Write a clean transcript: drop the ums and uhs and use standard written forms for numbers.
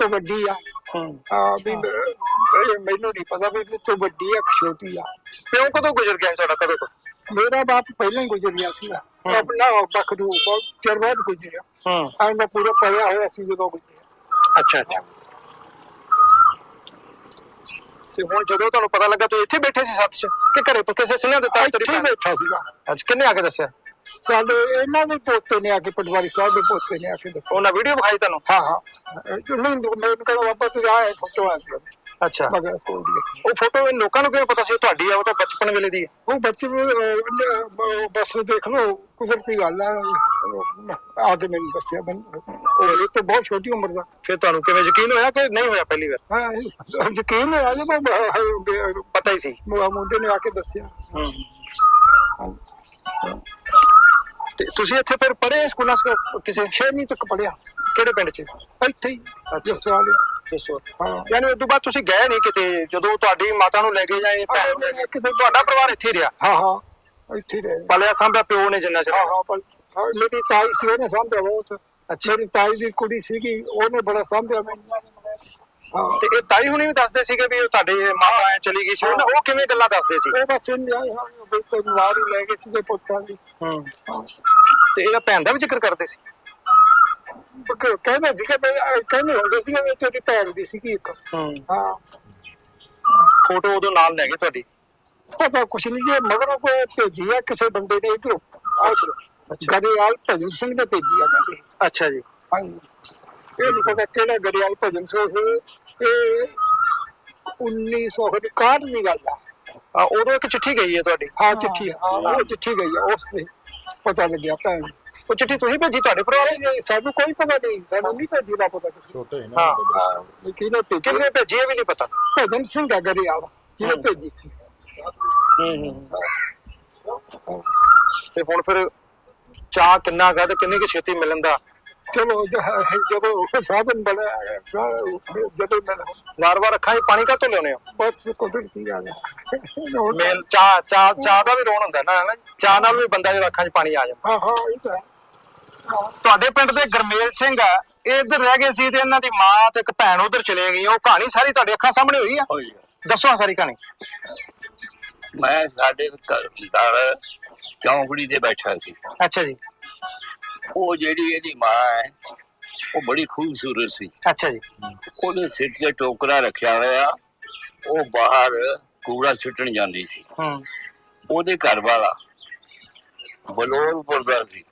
ਤੋਂ ਵੱਡੀ ਆ। ਵੀ ਮੈਨੂੰ ਨਹੀਂ ਪਤਾ ਵੀ ਮੇਰੇ ਤੋਂ ਵੱਡੀ ਆ ਕਿ ਛੋਟੀ ਆ। ਪਿਓ ਕਦੋਂ ਗੁਜ਼ਰ ਗਿਆ ਤੁਹਾਡਾ, ਕਦੋਂ ਤੋਂ? ਮੇਰਾ ਬਾਪ ਪਹਿਲਾਂ ਹੀ ਗੁਜ਼ਰ ਗਿਆ ਸੀਗਾ, ਆਪਣਾ ਬਖਰੂ ਬਹੁਤ ਚਿਰ ਬਾਅਦ ਗੁਜ਼ਰਿਆ। ਮੈਂ ਪੂਰਾ ਪੜਿਆ ਹੋਇਆ ਸੀ ਜਦੋਂ ਗੁਜ਼ਰਿਆ। ਅੱਛਾ ਅੱਛਾ। ਤੇ ਹੁਣ ਜਦੋਂ ਤੁਹਾਨੂੰ ਪਤਾ ਲੱਗਾ ਤੁਸੀਂ ਇੱਥੇ ਬੈਠੇ ਸੀ ਸੱਤ ਚ ਕਿ ਘਰੇ ਕਿਸੇ ਸੁਣਿਆ ਦਿੱਤਾ? ਇੱਥੇ ਬੈਠਾ ਸੀਗਾ। ਅੱਜ ਕਿੰਨੇ ਆ ਕੇ ਦੱਸਿਆ? ਸਾਡੇ ਇਹਨਾਂ ਦੇ ਪੋਤੇ ਨੇ ਆ ਕੇ, ਪਟਵਾਰੀ ਸਾਹਿਬ ਦੇ ਪੋਤੇ ਨੇ ਆ ਕੇ ਦੱਸਿਆ। ਉਹਨਾਂ ਵੀਡੀਓ ਵਿਖਾਈ ਤੁਹਾਨੂੰ? ਹਾਂ ਹਾਂ, ਮੈਨੂੰ ਕਹਿੰਦਾ ਵਾਪਸ ਆਇਆ ਫੋਟੋ ਆ ਗਈ। ਅੱਛਾ, ਮਗਰ ਕੋਈ ਨਹੀਂ। ਉਹ ਫੋਟੋ ਲੋਕਾਂ ਨੂੰ ਕਿਵੇਂ ਪਤਾ ਸੀ ਉਹ ਤੁਹਾਡੀ ਆ? ਉਹ ਤਾਂ ਬਚਪਨ ਵੇਲੇ ਦੀ ਹੈ। ਉਹ ਬੱਚੇ ਬਸ ਦੇਖ ਲਓ, ਕੁਦਰਤੀ ਗੱਲ ਆ ਕੇ ਮੈਨੂੰ ਦੱਸਿਆ। ਉਹ ਤਾਂ ਬਹੁਤ ਛੋਟੀ ਉਮਰ ਦਾ। ਫਿਰ ਤੁਹਾਨੂੰ ਕਿਵੇਂ ਯਕੀਨ ਹੋਇਆ ਕਿ ਨਹੀਂ ਹੋਇਆ ਪਹਿਲੀ ਵਾਰ? ਹਾਂ, ਯਕੀਨ ਹੋਇਆ ਜੀ, ਪਤਾ ਹੀ ਸੀ, ਮੁੰਡੇ ਨੇ ਆ ਕੇ ਦੱਸਿਆ। ਤੇ ਤੁਸੀਂ ਇੱਥੇ ਫਿਰ ਪੜ੍ਹੇ ਸਕੂਲਾਂ ਕਿਸੇ? 6ਵੀਂ ਤੱਕ ਪੜ੍ਹਿਆ। ਕਿਹੜੇ ਪਿੰਡ ਚ? ਇੱਥੇ ਹੀ ਜਸਵਾਲ। ਯਾਨੀ ਉਸ ਤੋਂ ਬਾਅਦ ਤੁਸੀਂ ਗਏ ਨਹੀਂ ਕਿਤੇ? ਜਦੋਂ ਤੁਹਾਡੀ ਮਾਤਾ ਨੂੰ ਲੈ ਕੇ ਜਾਏ ਕਿਸੇ, ਤੁਹਾਡਾ ਪਰਿਵਾਰ ਇੱਥੇ ਰਿਹਾ? ਹਾਂ ਹਾਂ, ਇੱਥੇ ਰਹੇ। ਪਲਿਆ ਸਾਂਭਿਆ ਪਿਓ ਨੇ ਜਿੰਨਾ ਚਿਰ? ਹਾਂ, ਮੇਰੀ ਤਾਈ ਸੀ, ਉਹਨੇ ਸਾਂਭਿਆ ਬਹੁਤ। ਮੇਰੀ ਤਾਈ ਦੀ ਕੁੜੀ ਸੀਗੀ, ਉਹਨੇ ਬੜਾ ਸਾਂਭਿਆ ਮੈਨੂੰ। ਤੇ ਇਹ ਤਾਈ ਹੁਣੀ ਵੀ ਦੱਸਦੇ ਸੀਗੇ ਵੀ ਤੁਹਾਡੇ ਮਾਤਾ ਐ ਚਲੀ ਗਈ ਸੀ, ਉਹ ਕਿਵੇਂ ਗੱਲਾਂ ਦੱਸਦੇ ਸੀ? ਉਹ ਬਸ ਬਾਹਰ ਹੀ ਲੈ ਗਏ ਸੀਗੇ ਪੁੱਛਾਂ ਦੀ। ਤੇ ਇਹਦਾ ਭੈਣ ਦਾ ਵੀ ਜ਼ਿਕਰ ਕਰਦੇ ਸੀ? ਕਹਿੰਦਾ ਸੀਗਾ, ਕਹਿੰਦੇ ਹੁੰਦੇ ਸੀਗੇ ਵੀ ਤੇਰੀ ਭੈਣ ਵੀ ਸੀਗੀ ਇੱਕ। ਹਾਂ, ਫੋਟੋ ਉਦੋਂ ਨਾਲ ਲੈ ਗਏ ਤੁਹਾਡੀ? ਪਤਾ ਕੁਛ ਨਹੀਂ ਜੀ, ਮਗਰੋਂ ਕੋਈ ਭੇਜੀ ਆ ਕਿਸੇ ਬੰਦੇ ਨੇ ਇੱਧਰੋਂ, ਗਰੇਵਾਲ ਭਜਨ ਸਿੰਘ ਨੇ ਭੇਜੀ ਆ ਕਹਿੰਦੇ। ਅੱਛਾ ਜੀ। ਹਾਂਜੀ, ਇਹ ਨਹੀਂ ਪਤਾ ਕਿਹੜਾ ਗਰੇਵਾਲ ਭਜਨ ਸਿੰਘ ਸੀ। ਇਹ 1961 ਦੀ ਗੱਲ ਆ। ਉਦੋਂ ਇੱਕ ਚਿੱਠੀ ਗਈ ਹੈ ਤੁਹਾਡੀ? ਹਾਂ, ਚਿੱਠੀ। ਉਹ ਚਿੱਠੀ ਗਈ ਆ, ਉਸ ਨੇ ਪਤਾ ਲੱਗਿਆ ਭੈਣ। ਉਹ ਚਿੱਠੀ ਤੁਸੀਂ ਭੇਜੀ ਤੁਹਾਡੇ ਪਰਿਵਾਰ? ਸਾਨੂੰ ਕੋਈ ਪਤਾ ਨਹੀਂ, ਸਾਨੂੰ ਨਹੀਂ ਭੇਜੀ ਦਾ ਪਤਾ ਕਿਸੇ। ਹਾਂ, ਕਿਹਨੇ ਭੇਜੀ ਇਹ ਵੀ ਨਹੀਂ ਪਤਾ। ਭਜਨ ਸਿੰਘ ਆ ਗਰੇਵਾਲ ਜਿਹਨੇ ਭੇਜੀ ਸੀ। ਤੇ ਹੁਣ ਫਿਰ ਚਾਹ ਕਿੰਨਾ ਗਾ ਤੇ ਕਿੰਨੀ ਕੁ ਛੇਤੀ ਮਿਲਣ ਦਾ? ਚਲੋ ਜਦੋਂ ਸਾਧਨ ਬਣਿਆ, ਜਦੋਂ ਵਾਰ-ਵਾਰ ਅੱਖਾਂ 'ਚ ਪਾਣੀ ਕਾਹਤੋਂ ਲਿਆਉਂਦੇ ਹੋ? ਬਸ ਕੁਦਰਤੀ ਗੱਲ ਹੈ। ਮੇਲ ਚਾਹ ਦਾ ਵੀ ਰੋਣ ਹੁੰਦਾ ਨਾ, ਚਾਹ ਨਾਲ ਵੀ ਬੰਦਾ ਜਿਹੜਾ ਅੱਖਾਂ 'ਚ ਪਾਣੀ ਆ ਜਾਂਦਾ। ਹਾਂ ਹਾਂ, ਇਹ ਤਾਂ ਤੁਹਾਡੇ ਪਿੰਡ ਦੇ ਗਰਮੇਲ ਸਿੰਘ ਆ, ਇਹ ਇੱਧਰ ਰਹਿ ਗਏ ਸੀ ਤੇ ਇਹਨਾਂ ਦੀ ਮਾਂ ਤੇ ਇੱਕ ਭੈਣ ਉਧਰ ਚਲੇ ਗਈ। ਉਹ ਕਹਾਣੀ ਸਾਰੀ ਤੁਹਾਡੇ ਅੱਖਾਂ ਸਾਹਮਣੇ ਹੋਈ ਆ? ਦੱਸੋ ਸਾਰੀ ਕਹਾਣੀ। ਮੈਂ ਸਾਡੇ ਘਰ ਚੌਂਕੜੀ ਤੇ ਬੈਠਾ ਸੀ। ਅੱਛਾ ਜੀ। ਉਹ ਜਿਹੜੀ ਇਹਦੀ ਮਾਂ ਹੈ, ਉਹ ਬੜੀ ਖੂਬਸੂਰਤ ਸੀ। ਅੱਛਾ ਜੀ। ਉਹਦੇ ਸਿਰ ਤੇ ਟੋਕਰਾ ਰੱਖਿਆ ਹੋਇਆ, ਉਹ ਬਾਹਰ ਕੂੜਾ ਸੁੱਟਣ ਜਾਂਦੀ ਸੀ। ਉਹਦੇ ਘਰ ਵਾਲਾ ਬਲੋਰਪੁਰ ਦਾ ਸੀ।